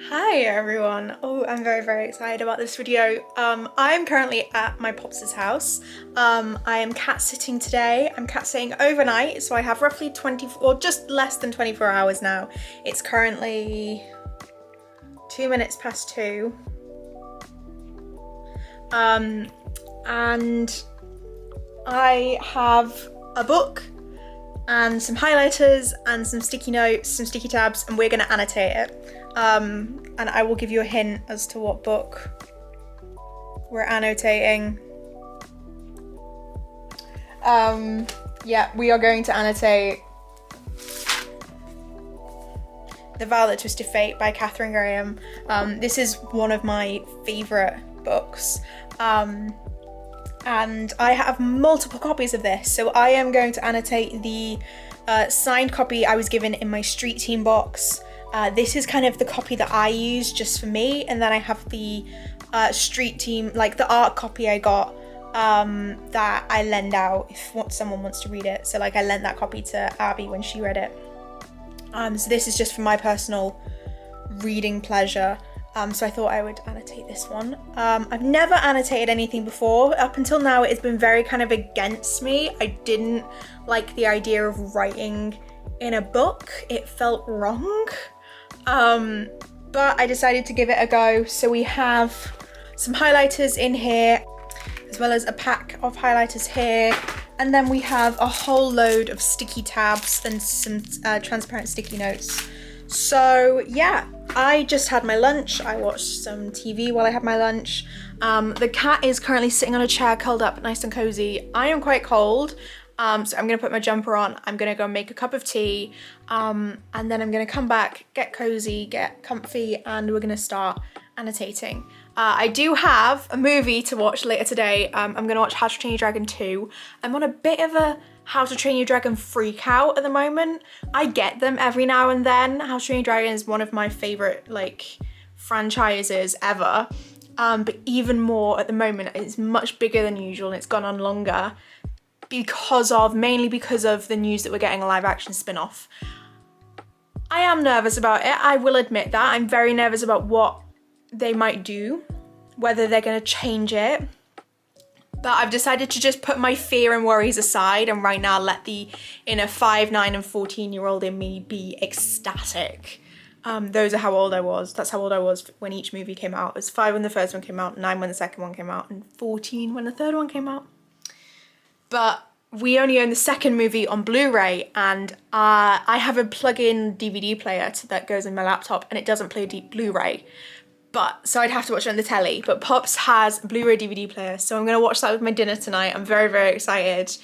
Hi everyone. Oh, I'm very excited about this video. I am currently at my pops' house. I am cat sitting today. I'm cat sitting overnight, so I have roughly 24 or just less than 24 hours now. It's currently 2 minutes past 2. And I have a book and some highlighters and some sticky notes, some sticky tabs, and we're gonna annotate it. And I will give you a hint as to what book we're annotating. Yeah, we are going to annotate The Vow That Twisted Fate by Katharine Graham. This is one of my favourite books. And I have multiple copies of this, so I am going to annotate the signed copy I was given in my street team box. This is kind of the copy that I use just for me, and then I have the street team, like the art copy I got that I lend out if someone wants to read it. So like I lent that copy to Abby when she read it. So this is just for my personal reading pleasure. So I thought I would annotate this one. I've never annotated anything before. Up until now, it has been very kind of against me. I didn't like the idea of writing in a book. It felt wrong. But I decided to give it a go. So we have some highlighters in here, as well as a pack of highlighters here. And then we have a whole load of sticky tabs and some transparent sticky notes. So yeah, I just had my lunch. I watched some TV while I had my lunch. The cat is currently sitting on a chair curled up nice and cozy. I am quite cold, so I'm gonna put my jumper on. I'm gonna go make a cup of tea, and then I'm gonna come back, get cozy, get comfy, and we're gonna start annotating. I do have a movie to watch later today. I'm gonna watch How to Train Your Dragon 2. I'm on a bit of a How to Train Your Dragon freak out at the moment. I get them every now and then. How to Train Your Dragon is one of my favorite franchises ever. But even more at the moment, it's much bigger than usual and it's gone on longer mainly because of the news that we're getting a live action spin-off. I am nervous about it, I will admit that. I'm very nervous about what they might do, whether they're gonna change it. But I've decided to just put my fear and worries aside and right now let the inner 5, 9 and 14-year-old in me be ecstatic. Those are how old I was. That's how old I was when each movie came out. It was 5 when the first one came out, 9 when the second one came out, and 14 when the third one came out. But we only own the second movie on Blu-ray, and I have a plug-in DVD player that goes in my laptop and it doesn't play Blu-ray. So I'd have to watch it on the telly, but Pops has a Blu-ray DVD player, so I'm gonna watch that with my dinner tonight. I'm very excited.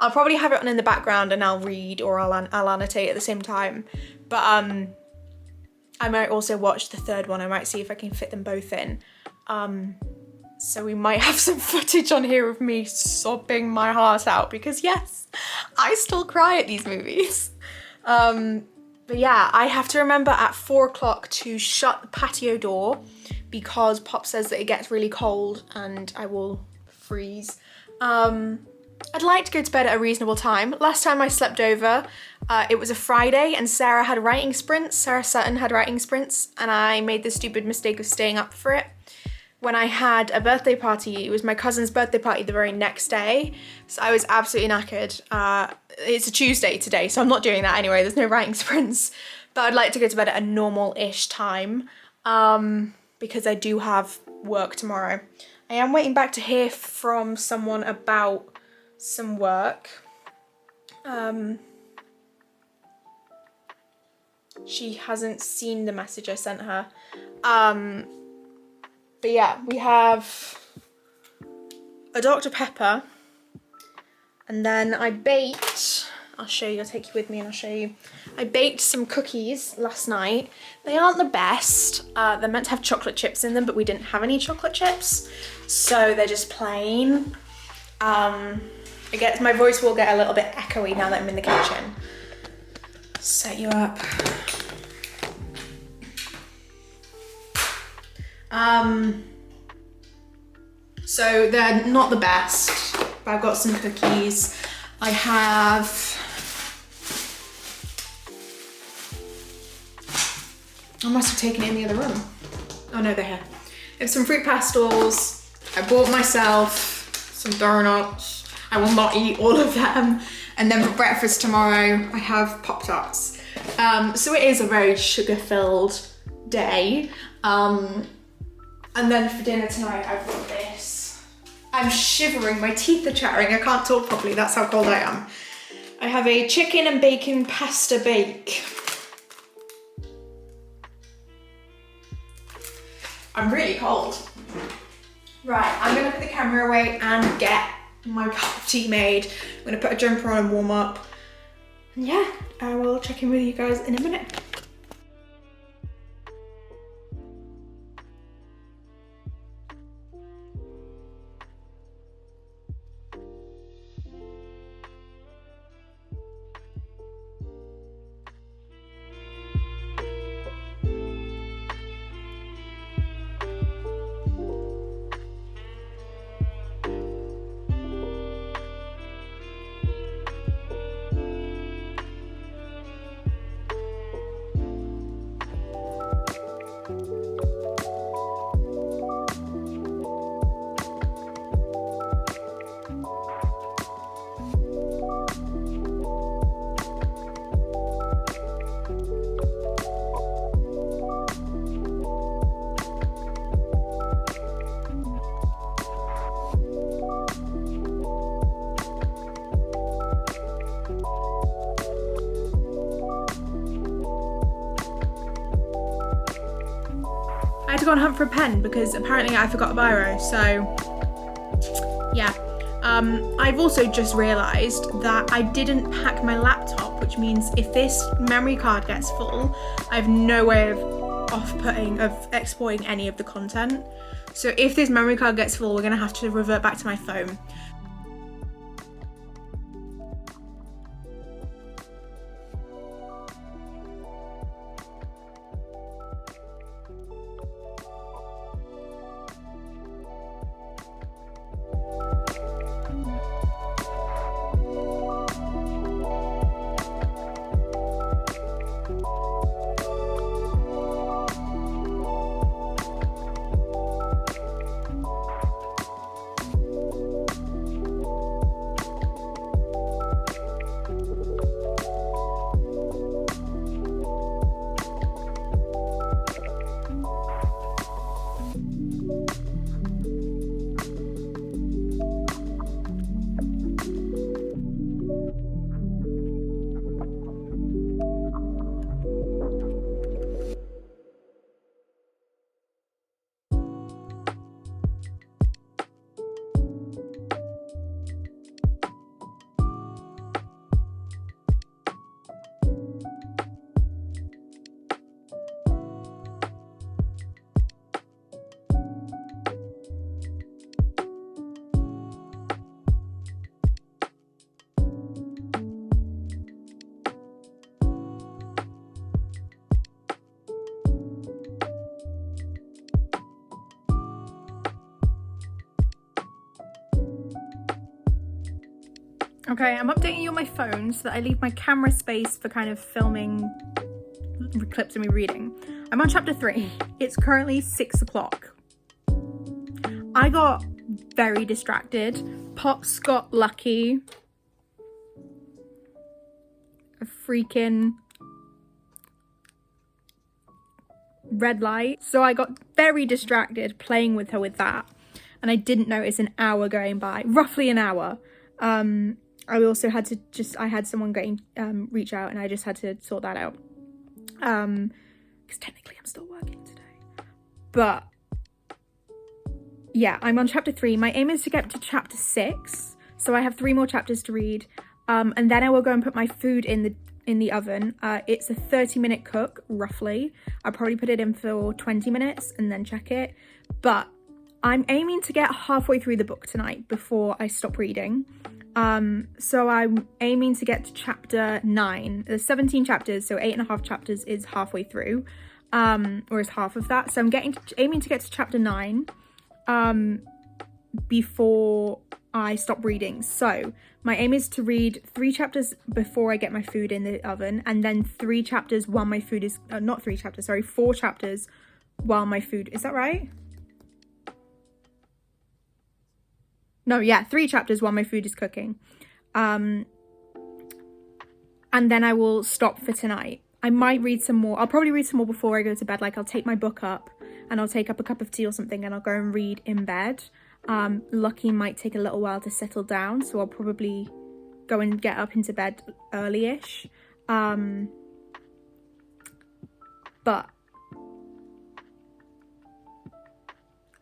I'll probably have it on in the background and I'll read or I'll annotate at the same time. But I might also watch the third one. I might see if I can fit them both in. So we might have some footage on here of me sobbing my heart out because yes, I still cry at these movies. But yeah, I have to remember at 4 o'clock to shut the patio door because Pop says that it gets really cold and I will freeze. I'd like to go to bed at a reasonable time. Last time I slept over, it was a Friday and Sarah Sutton had writing sprints, and I made the stupid mistake of staying up for it. When I had a birthday party, it was my cousin's birthday party the very next day, so I was absolutely knackered. It's a Tuesday today, so I'm not doing that anyway. There's no writing sprints, but I'd like to go to bed at a normal-ish time because I do have work tomorrow. I am waiting back to hear from someone about some work. She hasn't seen the message I sent her. But yeah, we have a Dr. Pepper, and then I baked, I'll show you, I'll take you with me and I'll show you. I baked some cookies last night. They aren't the best. They're meant to have chocolate chips in them, but we didn't have any chocolate chips, so they're just plain. My voice will get a little bit echoey now that I'm in the kitchen. Set you up. So they're not the best, but I've got some cookies. I must have taken it in the other room. Oh no, they're here. I have some fruit pastels. I bought myself some donuts. I will not eat all of them. And then for breakfast tomorrow, I have Pop-Tarts. So it is a very sugar-filled day. And then for dinner tonight, I've got this. I'm shivering, my teeth are chattering. I can't talk properly, that's how cold I am. I have a chicken and bacon pasta bake. I'm really cold. Right, I'm gonna put the camera away and get my cup of tea made. I'm gonna put a jumper on and warm up. And yeah, I will check in with you guys in a minute. I had to go and hunt for a pen because apparently I forgot a biro, so yeah. I've also just realised that I didn't pack my laptop, which means if this memory card gets full, I have no way of exporting any of the content. So if this memory card gets full, we're gonna have to revert back to my phone. Okay, I'm updating you on my phone so that I leave my camera space for kind of filming clips of me reading. I'm on chapter 3. It's currently 6 o'clock. I got very distracted. Pops got lucky. A freaking red light. So I got very distracted playing with her with that. And I didn't notice an hour going by. Roughly an hour. I also had to I had someone reach out and I just had to sort that out. Because technically I'm still working today. But yeah, I'm on chapter 3. My aim is to get to chapter 6. So I have 3 more chapters to read. And then I will go and put my food in the oven. It's a 30-minute cook, roughly. I'll probably put it in for 20 minutes and then check it. But I'm aiming to get halfway through the book tonight before I stop reading. So I'm aiming to get to chapter 9. There's 17 chapters, so 8.5 chapters is halfway through, or is half of that. So I'm aiming to get to chapter 9, before I stop reading. So my aim is to read 3 chapters before I get my food in the oven, and then 3 chapters while my food is, 4 chapters while my food, is that right? No, yeah, 3 chapters while my food is cooking. And then I will stop for tonight. I might read some more. I'll probably read some more before I go to bed. Like, I'll take my book up and I'll take up a cup of tea or something and I'll go and read in bed. Lucky might take a little while to settle down, so I'll probably go and get up into bed early-ish. But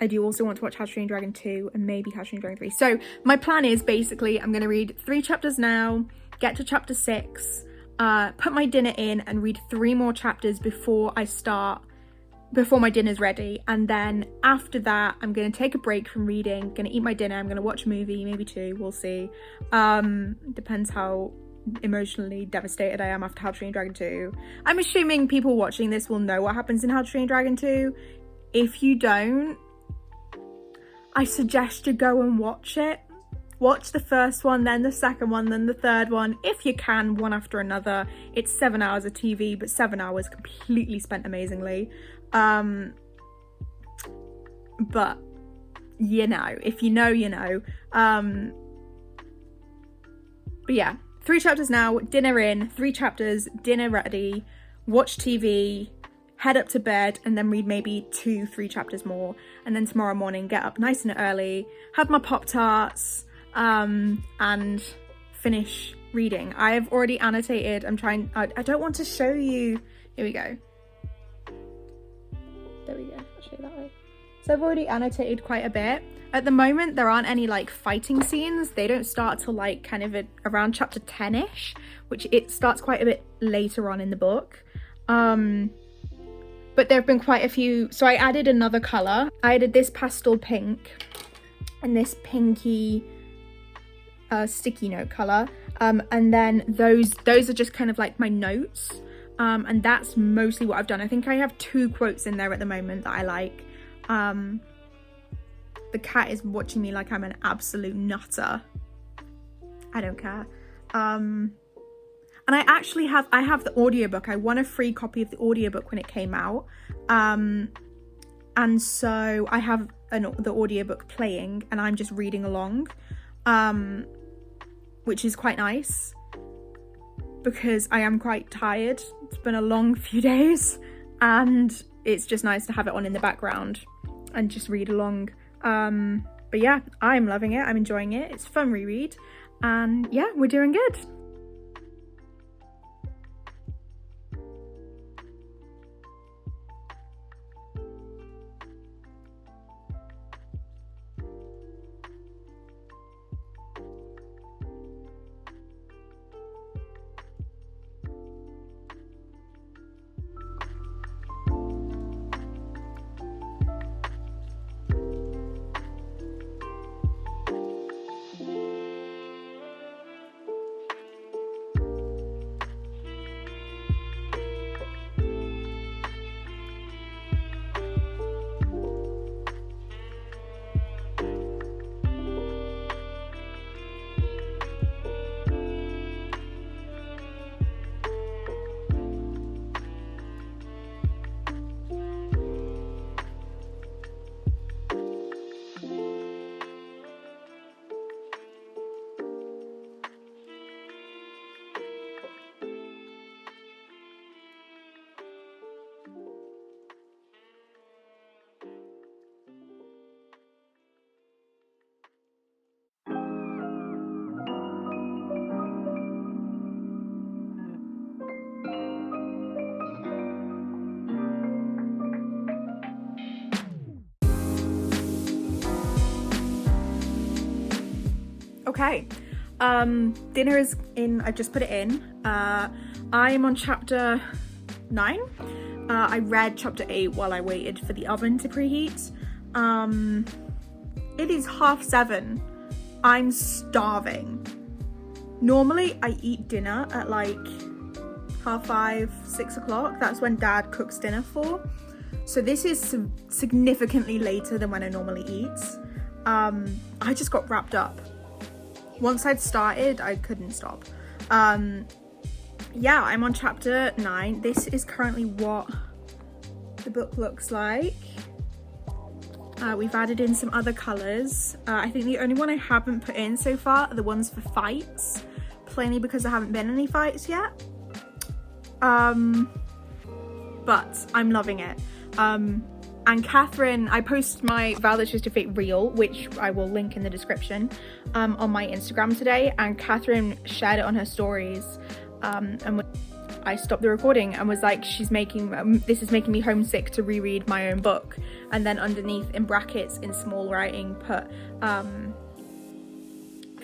I do also want to watch How to Train Your Dragon 2 and maybe How to Train Your Dragon 3. So my plan is basically I'm going to read 3 chapters now, get to chapter 6, put my dinner in and read 3 more chapters before my dinner's ready. And then after that, I'm going to take a break from reading, going to eat my dinner, I'm going to watch a movie, maybe 2, we'll see. Depends how emotionally devastated I am after How to Train Your Dragon 2. I'm assuming people watching this will know what happens in How to Train Your Dragon 2. If you don't, I suggest you go and watch it. Watch the first one, then the second one, then the third one, if you can, one after another. It's 7 hours of TV, but 7 hours completely spent amazingly. But you know, if you know, you know. But yeah, 3 chapters now, dinner in, 3 chapters, dinner ready, watch TV, head up to bed, and then read maybe 2-3 chapters more. And then tomorrow morning, get up nice and early, have my Pop-Tarts, and finish reading. I have already annotated. I don't want to show you. Here we go. There we go. I'll show you that way. So I've already annotated quite a bit. At the moment, there aren't any like fighting scenes. They don't start till like kind of around chapter 10-ish, which it starts quite a bit later on in the book. But there have been quite a few. So I added another color. I added this pastel pink and this pinky sticky note color. And then those are just kind of like my notes. And that's mostly what I've done. I think I have 2 quotes in there at the moment that I like. The cat is watching me like I'm an absolute nutter. I don't care. And I actually have the audiobook. I won a free copy of the audiobook when it came out. And so I have the audiobook playing and I'm just reading along, which is quite nice because I am quite tired. It's been a long few days and it's just nice to have it on in the background and just read along. But yeah, I'm loving it. I'm enjoying it. It's a fun reread and yeah, we're doing good. Okay, dinner is in. I just put it in. I'm on chapter 9. I read chapter 8 while I waited for the oven to preheat. It is 7:30. I'm starving. Normally I eat dinner at like 5:30, 6 o'clock. That's when Dad cooks dinner for. So this is significantly later than when I normally eat. I just got wrapped up. Once I'd started, I couldn't stop. Yeah, I'm on chapter 9. This is currently what the book looks like. We've added in some other colours. I think the only one I haven't put in so far are the ones for fights, plainly because there haven't been any fights yet. But I'm loving it. And Catherine, I post my Vow That Twisted Fate reel, which I will link in the description, on my Instagram today, and Catherine shared it on her stories, and I stopped the recording and was like, this is making me homesick to reread my own book. And then underneath in brackets in small writing put,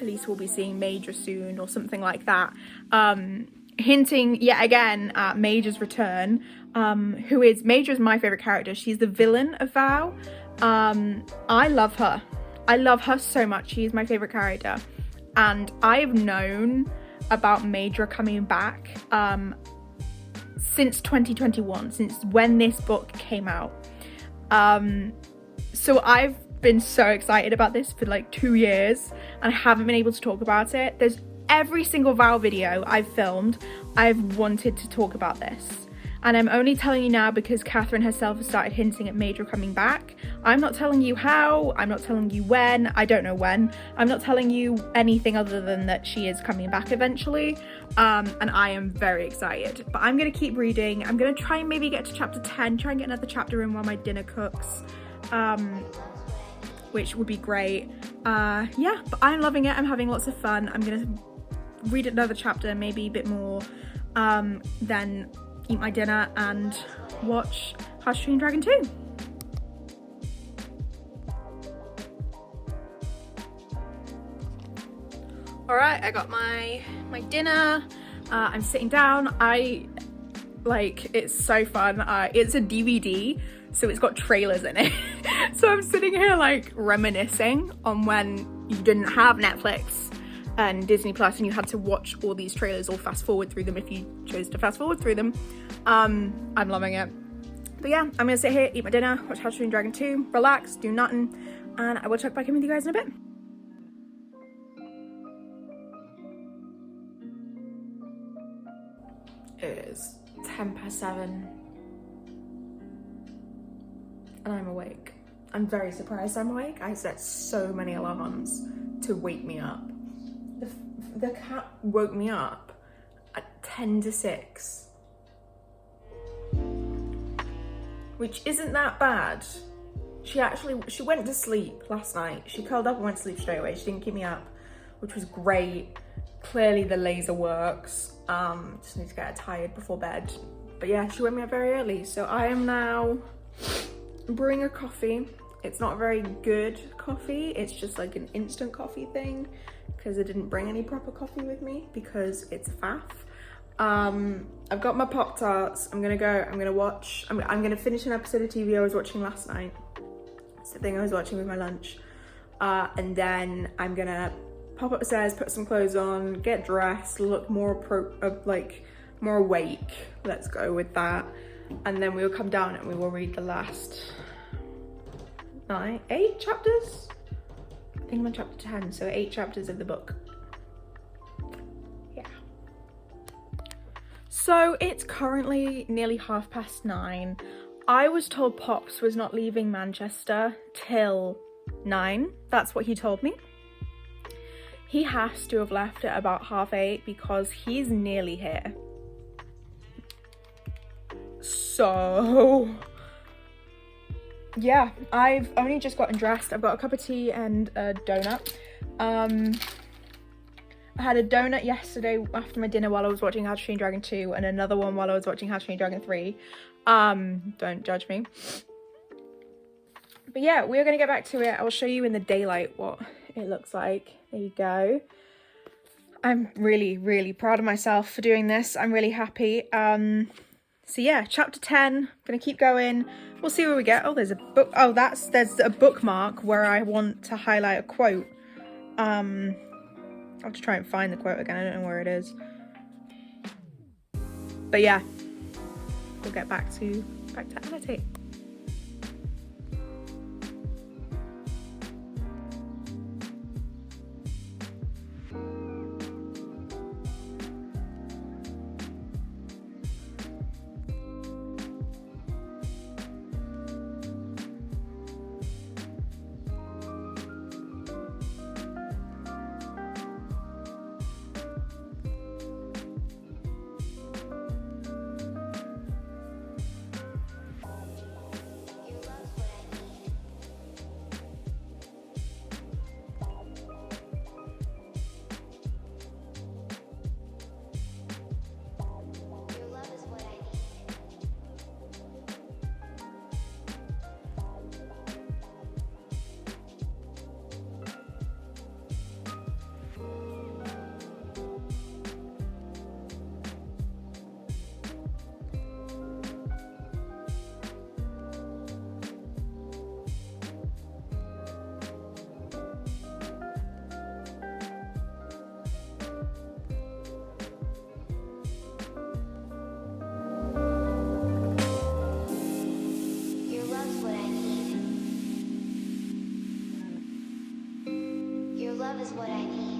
Elise will be seeing Major soon or something like that. Hinting yet again at Major's return, Major is my favourite character. She's the villain of Vow. I love her. I love her so much. She's my favourite character. And I've known about Major coming back since 2021, since when this book came out. So I've been so excited about this for like 2 years and I haven't been able to talk about it. There's every single Vow video I've filmed, I've wanted to talk about this. And I'm only telling you now because Catherine herself has started hinting at Major coming back. I'm not telling you how, I'm not telling you when, I don't know when. I'm not telling you anything other than that she is coming back eventually. And I am very excited. But I'm gonna keep reading. I'm gonna try and maybe get to chapter 10, try and get another chapter in while my dinner cooks, which would be great. Yeah, but I'm loving it, I'm having lots of fun. I'm gonna read another chapter, maybe a bit more, then eat my dinner and watch How to Train Dragon 2. All right, I got my dinner. I'm sitting down. It's so fun. It's a DVD, so it's got trailers in it. So I'm sitting here like reminiscing on when you didn't have Netflix and Disney Plus and you had to watch all these trailers or fast forward through them if you chose to fast forward through them. I'm loving it. But yeah, I'm gonna sit here, eat my dinner, watch How to Train Dragon 2, relax, do nothing, and I will check back in with you guys in a bit. It is 7:10 and I'm awake. I'm very surprised I'm awake. I set so many alarms to wake me up. The cat woke me up at 10 to 6. Which isn't that bad. She went to sleep last night. She curled up and went to sleep straight away. She didn't keep me up, which was great. Clearly the laser works. Just need to get her tired before bed. But yeah, she woke me up very early. So I am now brewing a coffee. It's not a very good coffee. It's just like an instant coffee thing because I didn't bring any proper coffee with me because it's a faff. I've got my Pop-Tarts. I'm gonna finish an episode of TV I was watching last night. It's the thing I was watching with my lunch. And then I'm gonna pop upstairs, put some clothes on, get dressed, look more more awake. Let's go with that. And then we'll come down and we will read the last 8 chapters? I think I'm on chapter 10, so 8 chapters of the book. Yeah. So it's currently nearly 9:30. I was told Pops was not leaving Manchester till 9. That's what he told me. He has to have left at about 8:30 because he's nearly here. So yeah, I've only just gotten dressed. I've got a cup of tea and a donut. I had a donut yesterday after my dinner while I was watching How to Train Dragon 2 and another one while I was watching How to Train Dragon 3. Don't judge me. But yeah, we're gonna get back to it. I'll show you in the daylight what it looks like. There you go. I'm really, really proud of myself for doing this. I'm really happy. So yeah, chapter 10, gonna keep going. We'll see where we get. Oh, there's a book. Oh, there's a bookmark where I want to highlight a quote. I'll have to try and find the quote again. I don't know where it is. But yeah, we'll get back to annotate. love is what I need.